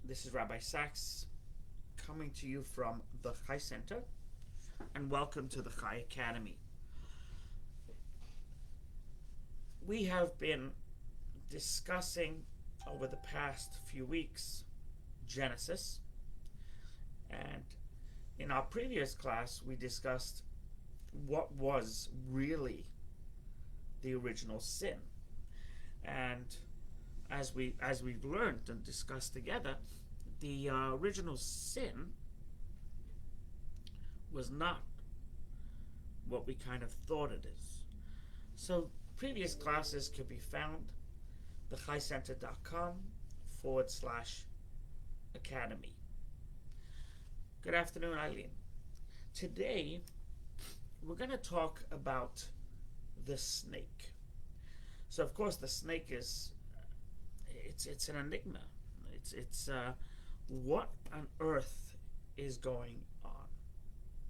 This is Rabbi Sachs coming to you from the Chai Center, and welcome to the Chai Academy. We have been discussing over the past few weeks Genesis, and in our previous class we discussed what was really the original sin. And as we've learned and discussed together, the original sin was not what we kind of thought it is. So previous classes can be found thechaicenter.com/academy. Good afternoon, Eileen. Today we're going to talk about the snake. So of course the snake is it's an enigma. It's what on earth is going on?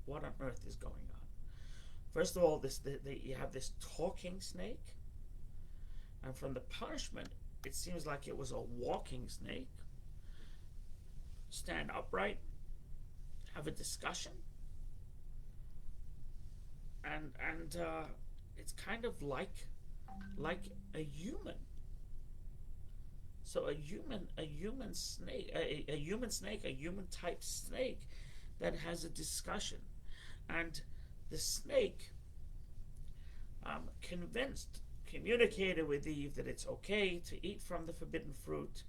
What on earth is going on? First of all, you have this talking snake, and from the punishment, it seems like it was a walking snake. Stand upright, have a discussion, and it's kind of like a human. So a human snake, a human snake, a human type snake that has a discussion, and the snake communicated with Eve that it's okay to eat from the forbidden fruit,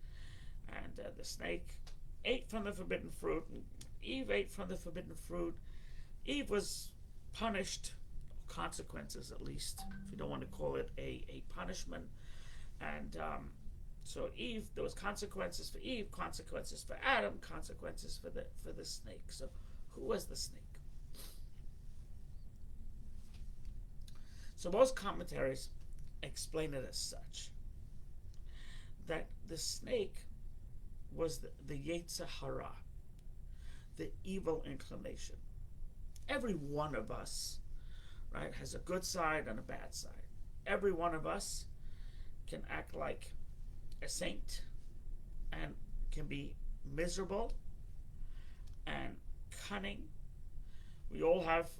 and the snake ate from the forbidden fruit, and Eve ate from the forbidden fruit. Eve was punished, consequences at least, if you don't want to call it a punishment, and so Eve, there was consequences for Eve, consequences for Adam, consequences for the snake. So who was the snake? So most commentaries explain it as such, that the snake was the Atahara, the evil inclination. Every one of us, right, has a good side and a bad side. Every one of us can act like a saint and can be miserable and cunning. We all have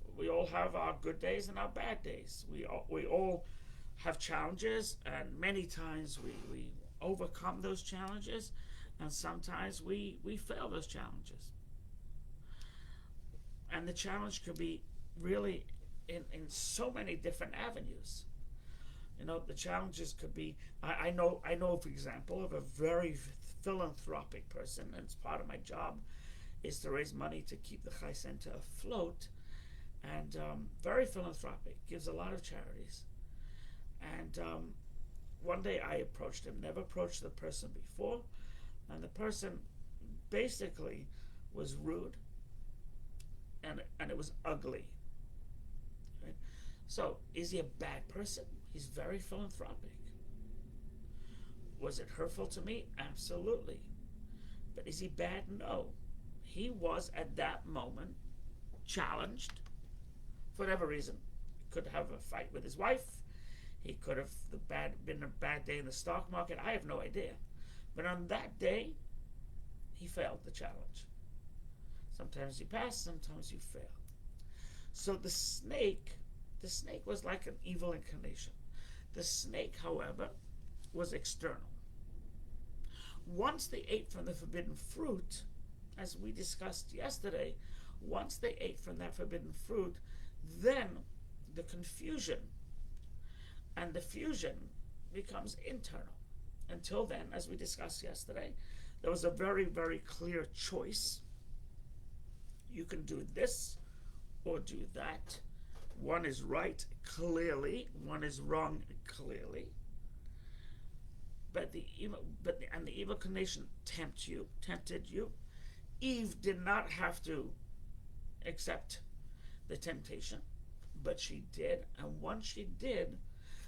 our good days and our bad days. We all have challenges, and many times we overcome those challenges, and sometimes we fail those challenges. And the challenge could be really in so many different avenues. You know, the challenges could be, I know, for example, of a very philanthropic person, and it's part of my job, is to raise money to keep the Chai Center afloat, and very philanthropic, gives a lot of charities. And one day I approached him, never approached the person before, and the person basically was rude, and it was ugly. Right? So, is he a bad person? He's very philanthropic. Was it hurtful to me? Absolutely. But is he bad? No. He was at that moment challenged for whatever reason. He could have a fight with his wife. He could have been a bad day in the stock market. I have no idea. But on that day, he failed the challenge. Sometimes you pass, sometimes you fail. So the snake was like an evil incarnation. The snake, however, was external. Once they ate from the forbidden fruit, as we discussed yesterday, once they ate from that forbidden fruit, then the confusion and the fusion becomes internal. Until then, as we discussed yesterday, there was a very, very clear choice. You can do this or do that. One is right, clearly. One is wrong, clearly. But the evil inclination tempted you. Eve did not have to accept the temptation, but she did. And once she did,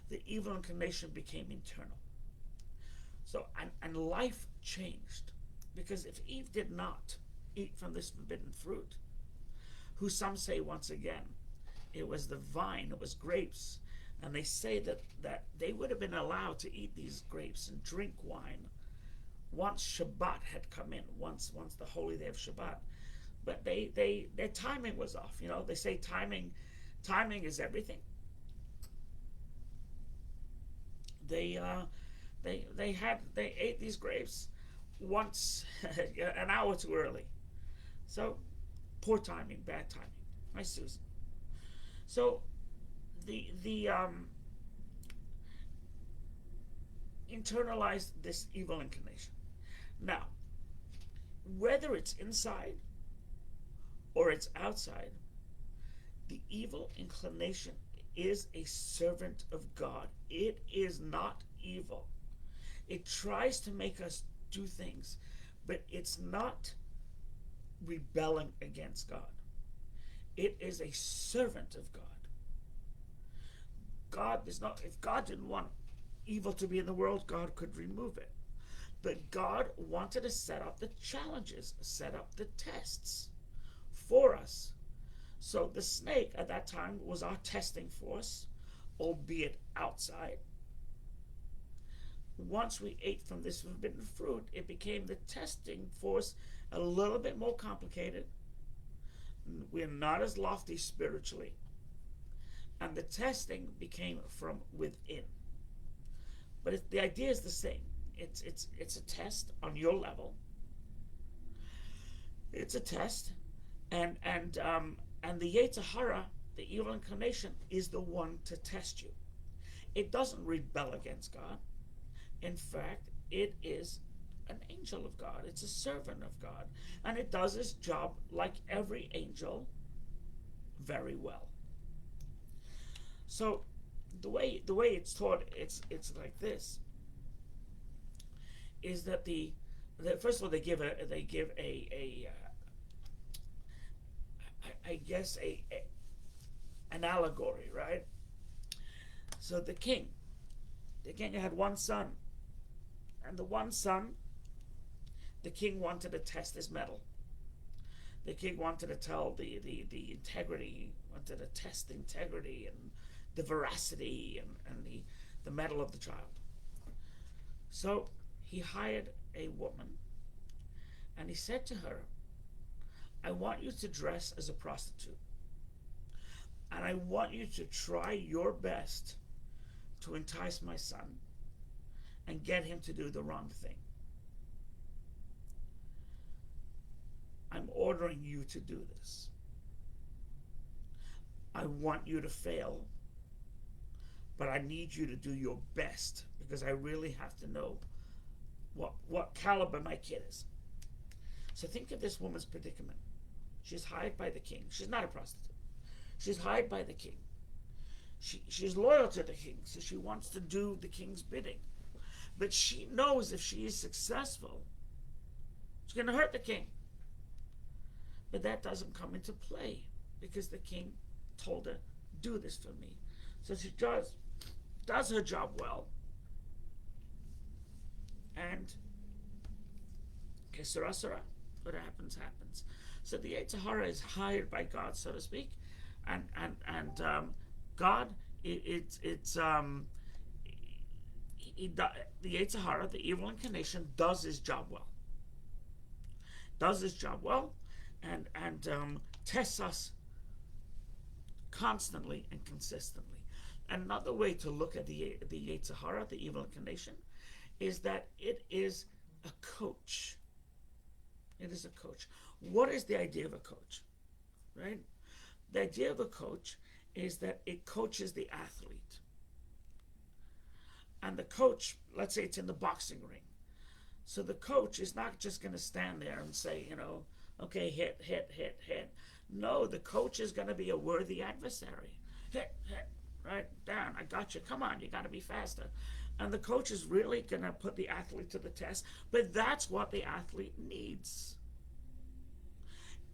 the evil inclination became internal. So, and life changed. Because if Eve did not eat from this forbidden fruit, who some say once again, it was the vine, it was grapes, and they say that they would have been allowed to eat these grapes and drink wine once Shabbat had come in, once the holy day of Shabbat, but their timing was off. You know, they say timing is everything. They ate these grapes once an hour too early. So poor timing, bad timing. Hi, Susan. So the internalized this evil inclination. Now, whether it's inside or it's outside, the evil inclination is a servant of God. It is not evil. It tries to make us do things, but it's not rebelling against God. It is a servant of God. God is not, if God didn't want evil to be in the world, God could remove it. But God wanted to set up the challenges, set up the tests for us. So the snake at that time was our testing force, albeit outside. Once we ate from this forbidden fruit, it became the testing force, a little bit more complicated. We're not as lofty spiritually. And the testing became from within. But the idea is the same. It's a test on your level. It's a test, and the Atahara, the evil inclination, is the one to test you. It doesn't rebel against God. In fact, it is an angel of God. It's a servant of God, and it does its job like every angel very well. So the way it's taught, it's like this: is that first of all they give an allegory, right? So the king had one son, and the one son, the king wanted to test his mettle. The king wanted to tell the integrity, wanted to test the integrity and the veracity and the mettle of the child. So he hired a woman, and he said to her, I want you to dress as a prostitute, and I want you to try your best to entice my son and get him to do the wrong thing. I'm ordering you to do this. I want you to fail, but I need you to do your best, because I really have to know what caliber my kid is. So think of this woman's predicament. She's hired by the king. She's not a prostitute. She's hired by the king. She's loyal to the king, so she wants to do the king's bidding. But she knows if she is successful, it's going to hurt the king. But that doesn't come into play, because the king told her, do this for me. So she does her job well. And que sera, sera. What happens, happens. So the Atahara is hired by God, so to speak, and God, the Atahara, the evil inclination, does his job well. And tests us constantly and consistently. Another way to look at the Atahara, the evil inclination, is that it is a coach. It is a coach. What is the idea of a coach? Right? The idea of a coach is that it coaches the athlete. And the coach, let's say it's in the boxing ring. So the coach is not just going to stand there and say, okay, hit. No, the coach is going to be a worthy adversary. Hit, right, down, I got you. Come on, you got to be faster. And the coach is really going to put the athlete to the test, but that's what the athlete needs.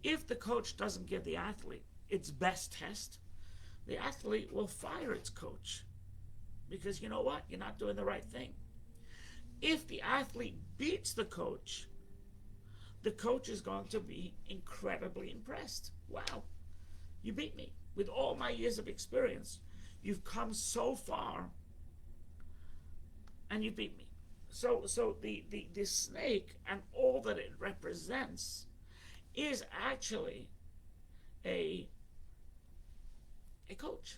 If the coach doesn't give the athlete its best test, the athlete will fire its coach, because you know what? You're not doing the right thing. If the athlete beats the coach is going to be incredibly impressed. Wow, you beat me. With all my years of experience, you've come so far, and you beat me. the snake and all that it represents is actually a a coach.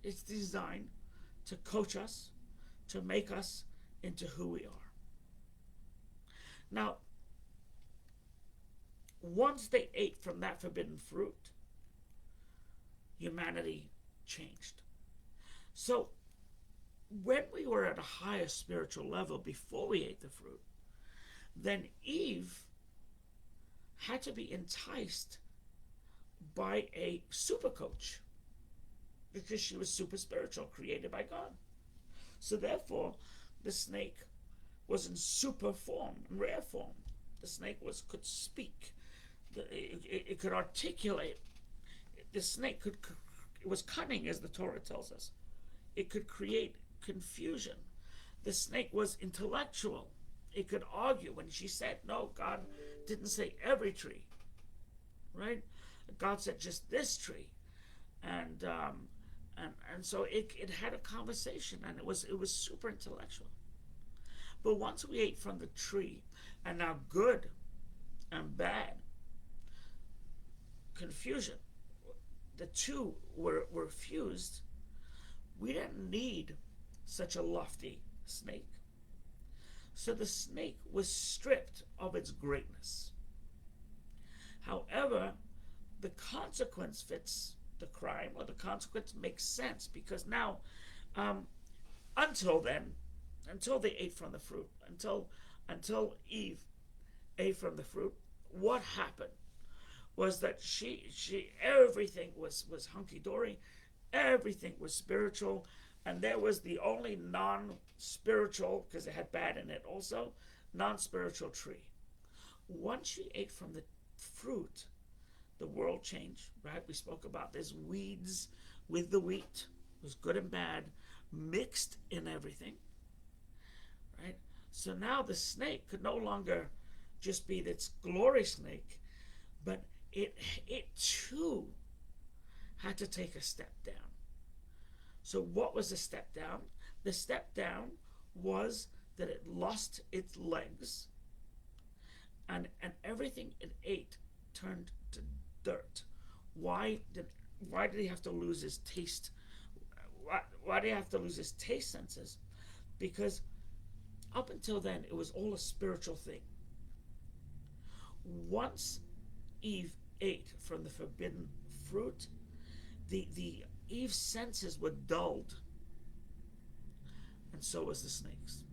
It's designed to coach us, to make us into who we are. Now, once they ate from that forbidden fruit, humanity changed. So, when we were at a higher spiritual level before we ate the fruit, then Eve had to be enticed by a super coach because she was super spiritual, created by God. So therefore, the snake was in super form, rare form. The snake could speak. It could articulate. The snake it was cunning, as the Torah tells us. It could create confusion. The snake was intellectual. It could argue when she said, no, God didn't say every tree, right? God said just this tree. And so it had a conversation, and it was super intellectual. But once we ate from the tree, and now good and bad, confusion, the two were fused, we didn't need such a lofty snake. So the snake was stripped of its greatness. However, the consequence fits the crime, or the consequence makes sense, because now, until then, until they ate from the fruit, until Eve ate from the fruit, what happened was that she everything was hunky-dory, everything was spiritual, and there was the only non-spiritual, because it had bad in it also, non-spiritual tree. Once she ate from the fruit, the world changed, right? We spoke about there's weeds with the wheat. It was good and bad, mixed in everything, right? So now the snake could no longer just be its glory snake, but it too had to take a step down. So what was the step down? The step down was that it lost its legs, and everything it ate turned to dirt. Why did he have to lose his taste? Why did he have to lose his taste senses? Because up until then, it was all a spiritual thing. Once Eve ate from the forbidden fruit, the Eve's senses were dulled, and so was the snake's.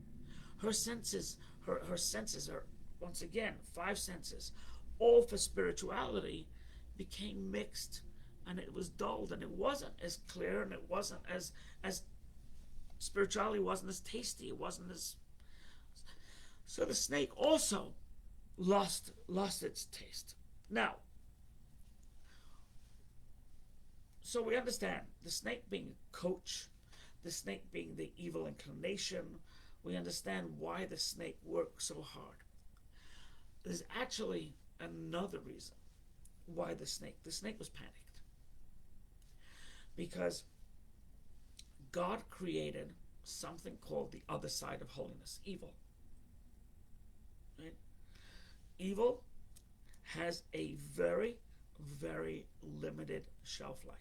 Her senses are, once again, 5 senses, all for spirituality, became mixed, and it was dulled, and it wasn't as clear, and it wasn't as spirituality wasn't as tasty, it wasn't as. So the snake also lost its taste. Now, so we understand the snake being a coach, the snake being the evil inclination. We understand why the snake worked so hard. There's actually another reason why the snake was panicked. Because God created something called the other side of holiness, evil. Right? Evil has a very, very limited shelf life.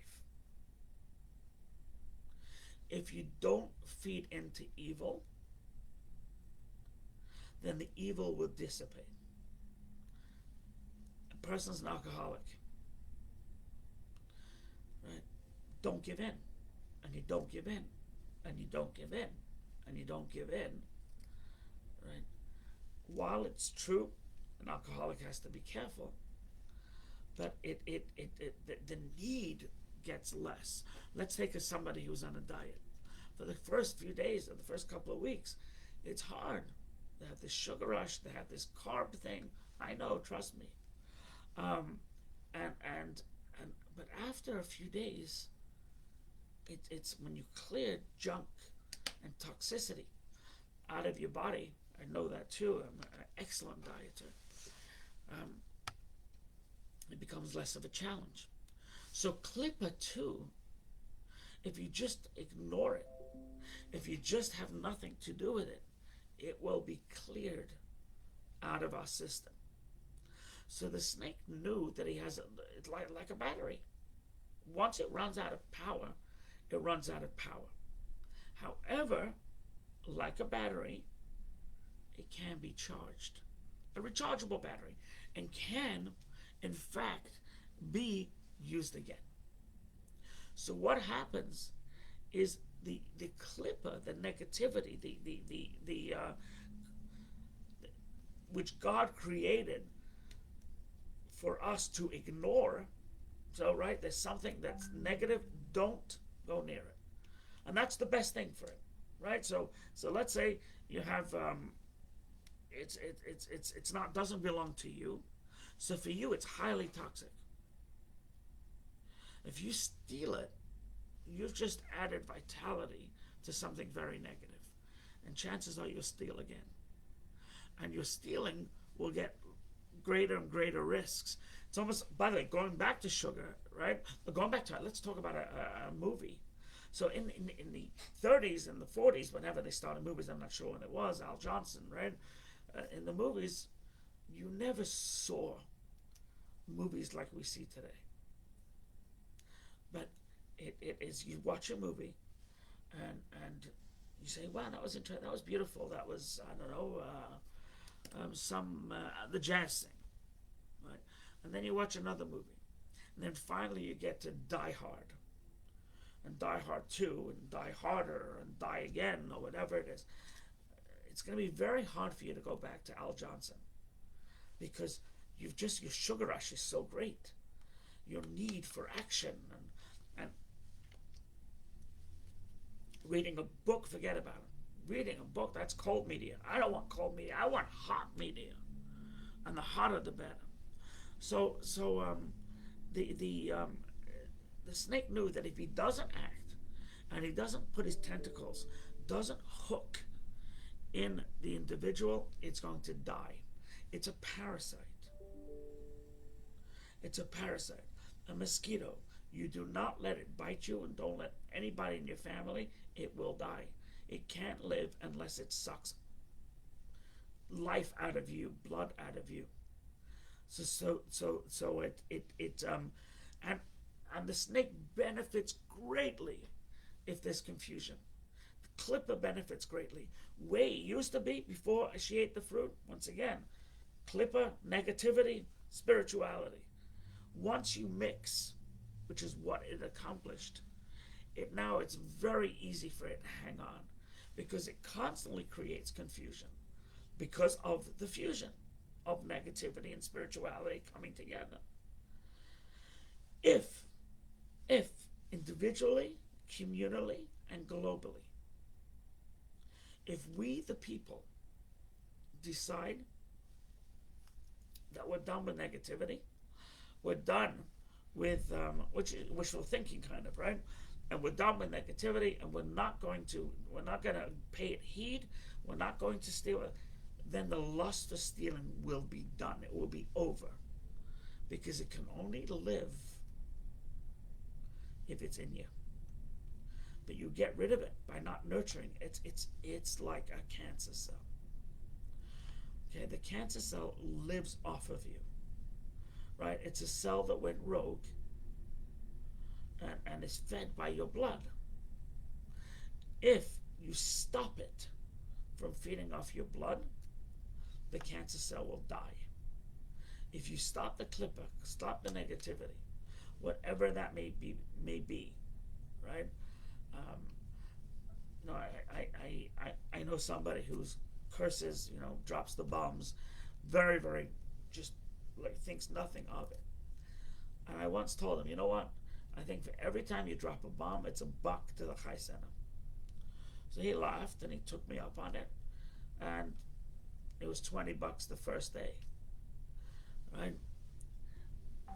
If you don't feed into evil, then the evil will dissipate. A person's an alcoholic. Right? Don't give in. And you don't give in. And you don't give in. And you don't give in. Right? While it's true, an alcoholic has to be careful, but the need gets less. Let's take somebody who's on a diet. For the first few days or the first couple of weeks, it's hard. They have this sugar rush. They have this carb thing. I know, trust me. But after a few days, it's when you clear junk and toxicity out of your body. I know that too. I'm an excellent dieter. It becomes less of a challenge. So Klippa too, if you just ignore it, if you just have nothing to do with it, it will be cleared out of our system. So the snake knew that he has it's like a battery. Once it runs out of power, it runs out of power. However, like a battery, it can be charged. A rechargeable battery, and can, in fact, be used again. So what happens is the clipper, the negativity, the which God created for us to ignore. So, right, there's something that's negative, don't go near it. And that's the best thing for it, right? So let's say you have it's not, doesn't belong to you. So for you, it's highly toxic. If you steal it, you've just added vitality to something very negative. And chances are you'll steal again. And your stealing will get greater and greater risks. It's almost, by the way, going back to sugar, right? Going back to it, let's talk about a movie. So in the 30s and the 40s, whenever they started movies, I'm not sure when it was, Al Johnson, right? In the movies, you never saw movies like we see today. But it is, you watch a movie and you say, wow, that was interesting, that was beautiful, that was, I don't know, the jazz thing, right? And then you watch another movie, and then finally you get to Die Hard, and Die Hard 2, and Die Harder, and Die Again, or whatever it is. It's going to be very hard for you to go back to Al Johnson, because your sugar rush is so great, your need for action, and reading a book, forget about it. Reading a book, that's cold media. I don't want cold media. I want hot media, and the hotter the better. So the snake knew that if he doesn't act, and he doesn't put his tentacles, doesn't hook in the individual, it's going to die. It's a parasite. It's a parasite. A mosquito, you do not let it bite you, and don't let anybody in your family, it will die. It can't live unless it sucks life out of you, blood out of you. And the snake benefits greatly if there's confusion. The clipper benefits greatly. Way it used to be before she ate the fruit. Once again, clipper, negativity, spirituality. Once you mix, which is what it accomplished, it's very easy for it to hang on, because it constantly creates confusion because of the fusion of negativity and spirituality coming together. If individually, communally, and globally, if we, the people, decide that we're done with negativity, we're done with wishful thinking, kind of, right? And we're done with negativity, and we're not going to pay it heed, we're not going to steal it, then the lust of stealing will be done. It will be over, because it can only live if it's in you. But you get rid of it by not nurturing it. It's like a cancer cell. Okay, the cancer cell lives off of you, right? It's a cell that went rogue and is fed by your blood. If you stop it from feeding off your blood, the cancer cell will die. If you stop the clipper, stop the negativity, whatever that may be, right? I know somebody who's curses, drops the bombs, very, very, just like thinks nothing of it. And I once told him, you know what? I think for every time you drop a bomb, it's $1 to the Chai Center. So he laughed and he took me up on it, and it was $20 the first day, right?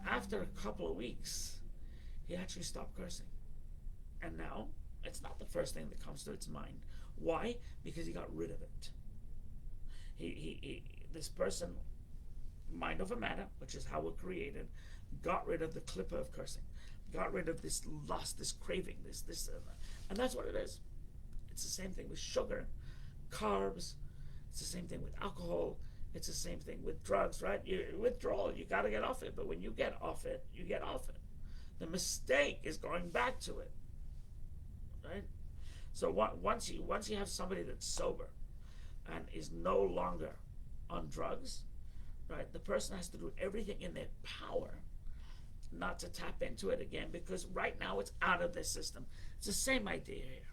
After a couple of weeks, he actually stopped cursing, and now it's not the first thing that comes to its mind. Why? Because he got rid of it. This person, mind over matter, which is how we're created, got rid of the clipper of cursing, got rid of this lust, this craving, and that's what it is. It's the same thing with sugar, carbs, It's the same thing with alcohol. It's the same thing with drugs, right? Withdrawal, you got to get off it. But when you get off it, you get off it. The mistake is going back to it, right? So once you have somebody that's sober and is no longer on drugs, right? The person has to do everything in their power not to tap into it again, because right now it's out of their system. It's the same idea here.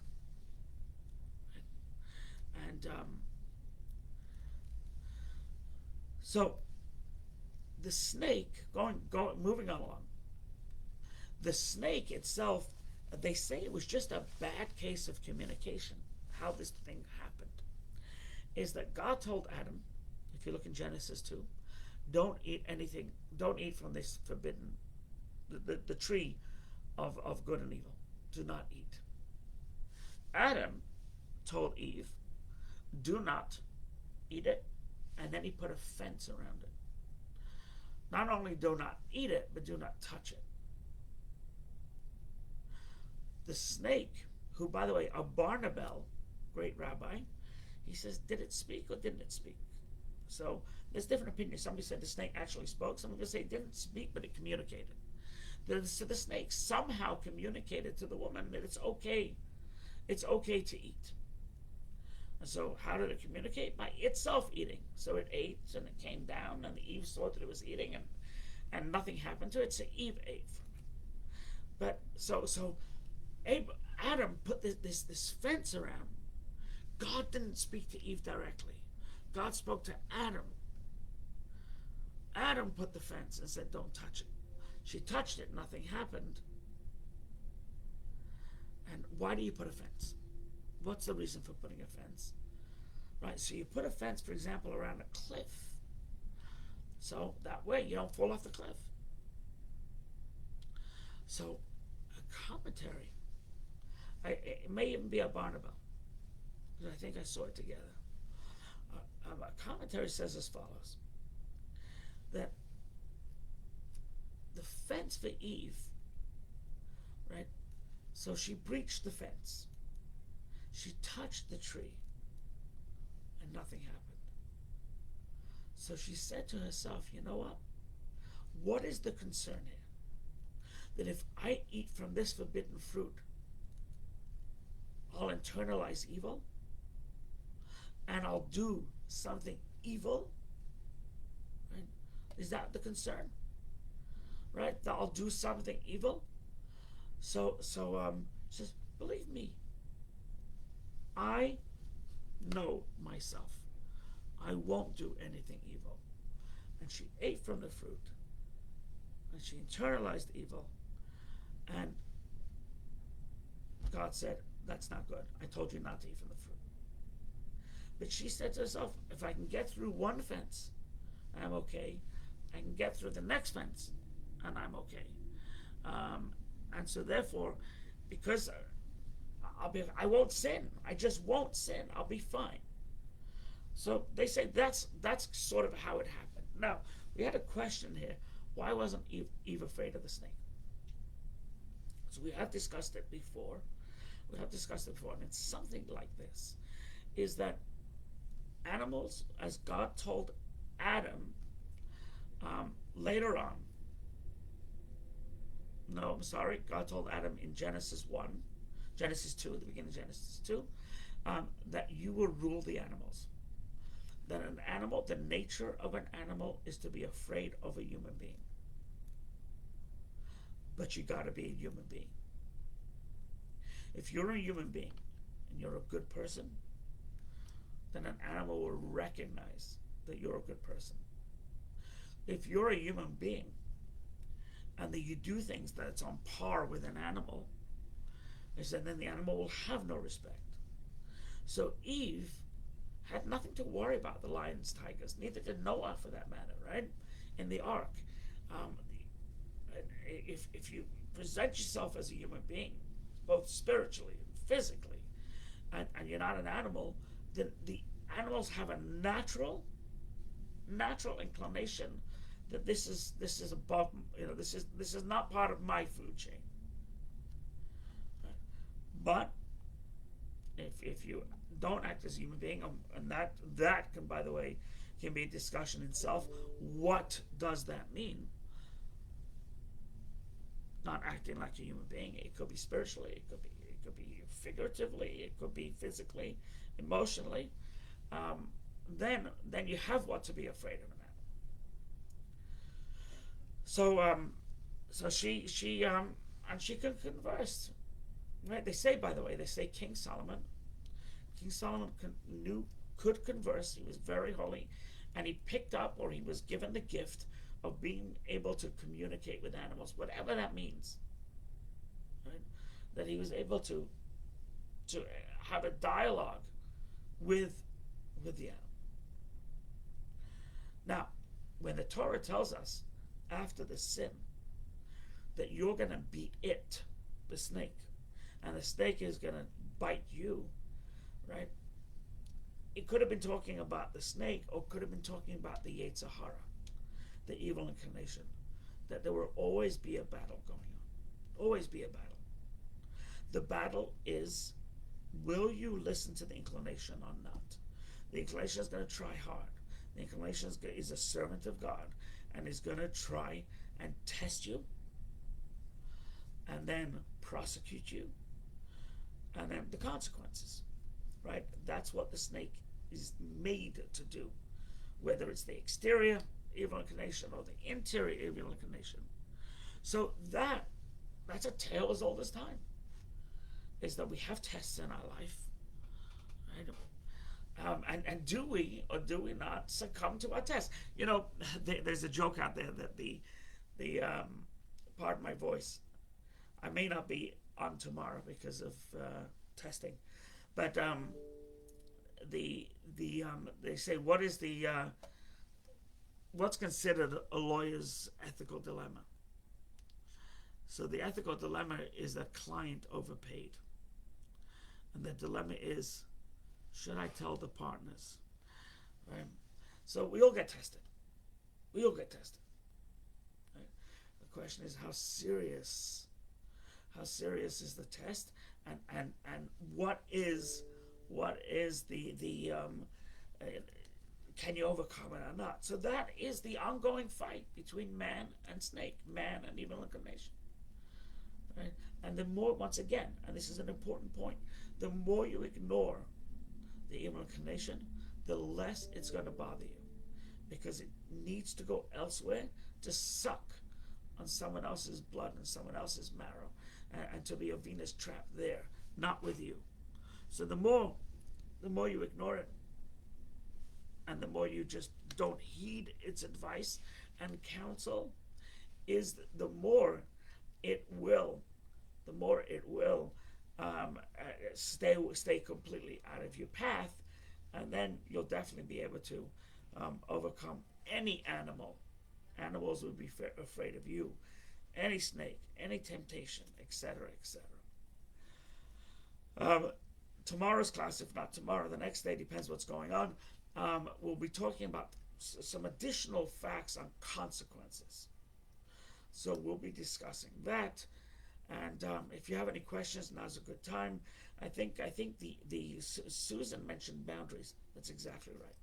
And so the snake, moving along, the snake itself, they say it was just a bad case of communication. How this thing happened is that God told Adam, if you look in Genesis 2, don't eat anything, don't eat from this forbidden, the tree of good and evil. Do not eat. Adam told Eve, do not eat it, and then he put a fence around it. Not only do not eat it, but do not touch it. The snake, who, by the way, a Barnabel, great rabbi, he says, did it speak or didn't it speak? So there's different opinions. Somebody said the snake actually spoke. Some people say it didn't speak, but it communicated. So the snake somehow communicated to the woman that it's okay to eat. And so how did it communicate? By itself eating. So it ate, and it came down, and Eve saw that it was eating, and nothing happened to it, so Eve ate from it. But so Adam put this fence around. God didn't speak to Eve directly. God spoke to Adam. Adam put the fence and said, don't touch it. She touched it, nothing happened. And why do you put a fence? What's the reason for putting a fence? Right, so you put a fence, for example, around a cliff. So that way you don't fall off the cliff. So a commentary, it may even be a Barnabel, because I think I saw it together. A commentary says as follows, that the fence for Eve, right? So she breached the fence. She touched the tree, and nothing happened. So she said to herself, you know what? What is the concern here? That if I eat from this forbidden fruit, I'll internalize evil, and I'll do something evil, right? Is that the concern? Right? That I'll do something evil? So she says, believe me, I know myself. I won't do anything evil. And she ate from the fruit, and she internalized evil, and God said, that's not good. I told you not to eat from the fruit. But she said to herself, if I can get through one fence, I'm okay. I can get through the next fence, and I'm okay. And so therefore, because I won't sin. I just won't sin. I'll be fine. So they say that's sort of how it happened. Now, we had a question here. Why wasn't Eve afraid of the snake? So we have discussed it before. And it's something like this, is that animals, as God told Adam later on, God told Adam in Genesis 2, the beginning of Genesis 2, that you will rule the animals. That an animal, the nature of an animal is to be afraid of a human being. But you got to be a human being. If you're a human being and you're a good person, then an animal will recognize that you're a good person. If you're a human being and that you do things that's on par with an animal, then the animal will have no respect. So Eve had nothing to worry about the lions, tigers, neither did Noah for that matter, right? In the ark. If you present yourself as a human being, both spiritually and physically, and you're not an animal, then the animals have a natural inclination that this is above, this is not part of my food chain. But if you don't act as a human being, and that can, by the way, can be a discussion in itself. What does that mean? Not acting like a human being. It could be spiritually. It could be figuratively. It could be physically, emotionally. Then you have what to be afraid of in that. So and she could converse. Right? They say, by the way, King Solomon. King Solomon could converse. He was very holy, and he picked up, or he was given the gift of being able to communicate with animals, whatever that means. Right? That he was able to have a dialogue with the animal. Now, when the Torah tells us after the sin that you're going to beat it, the snake, and the snake is going to bite you, right? It could have been talking about the snake, or could have been talking about the Atahara, the evil inclination, that there will always be a battle going on. Always be a battle. The battle is, will you listen to the inclination or not? The inclination is going to try hard. The inclination is a servant of God, and is going to try and test you, and then prosecute you, and then the consequences, right? That's what the snake is made to do, whether it's the exterior evil inclination or the interior evil inclination. So that's a tale as old as time, is that we have tests in our life, right? And do we or do we not succumb to our tests? You know, there's a joke out there that the pardon my voice, I may not be on tomorrow because of testing, but they say, what's considered a lawyer's ethical dilemma? So the ethical dilemma is that client overpaid, and the dilemma is, should I tell the partners? Right? So we all get tested. We all get tested. Right? The question is, how serious is the test, and what is the can you overcome it or not? So that is the ongoing fight between man and snake, man and evil inclination. Right? And the more, once again, and this is an important point, the more you ignore the evil inclination, the less it's going to bother you, because it needs to go elsewhere to suck on someone else's blood and someone else's marrow, and to be a Venus trap there, not with you. So the more you ignore it, and the more you just don't heed its advice and counsel, is the more it will stay completely out of your path, and then you'll definitely be able to overcome any animal. Animals would be afraid of you, any snake, any temptation, etc., etc. Tomorrow's class, if not tomorrow, the next day, depends what's going on, we'll be talking about some additional facts on consequences. So we'll be discussing that. And if you have any questions, now's a good time. I think the Susan mentioned boundaries. That's exactly right.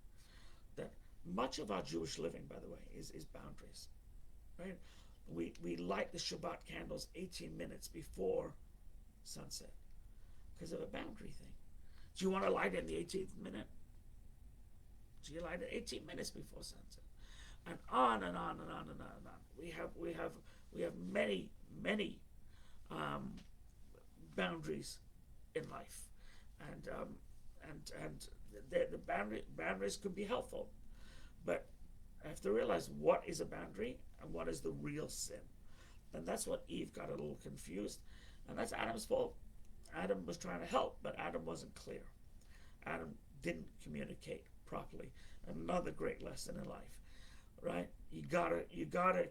That much of our Jewish living, by the way, is boundaries. Right? We light the Shabbat candles 18 minutes before sunset because of a boundary thing. Do you want to light it in the 18th minute? Do you light it 18 minutes before sunset? And on and on and on and on and on. We have many boundaries in life, and the boundaries could be helpful, but I have to realize what is a boundary and what is the real sin. And that's what Eve got a little confused, and that's Adam's fault. Adam was trying to help, but Adam wasn't clear. Adam didn't communicate properly. Another great lesson in life, right? You gotta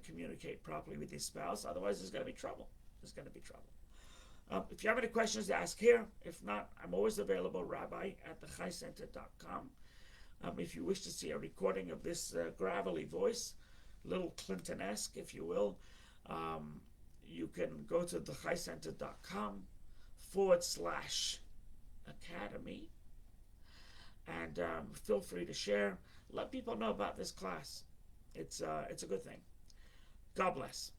communicate properly with your spouse, otherwise there's gonna be trouble. There's gonna be trouble. If you have any questions to ask here, if not, I'm always available, rabbi@thechaicenter.com. If you wish to see a recording of this gravelly voice, little Clinton-esque, if you will, you can go to thechaicenter.com/academy, And feel free to share. Let people know about this class. It's a good thing. God bless.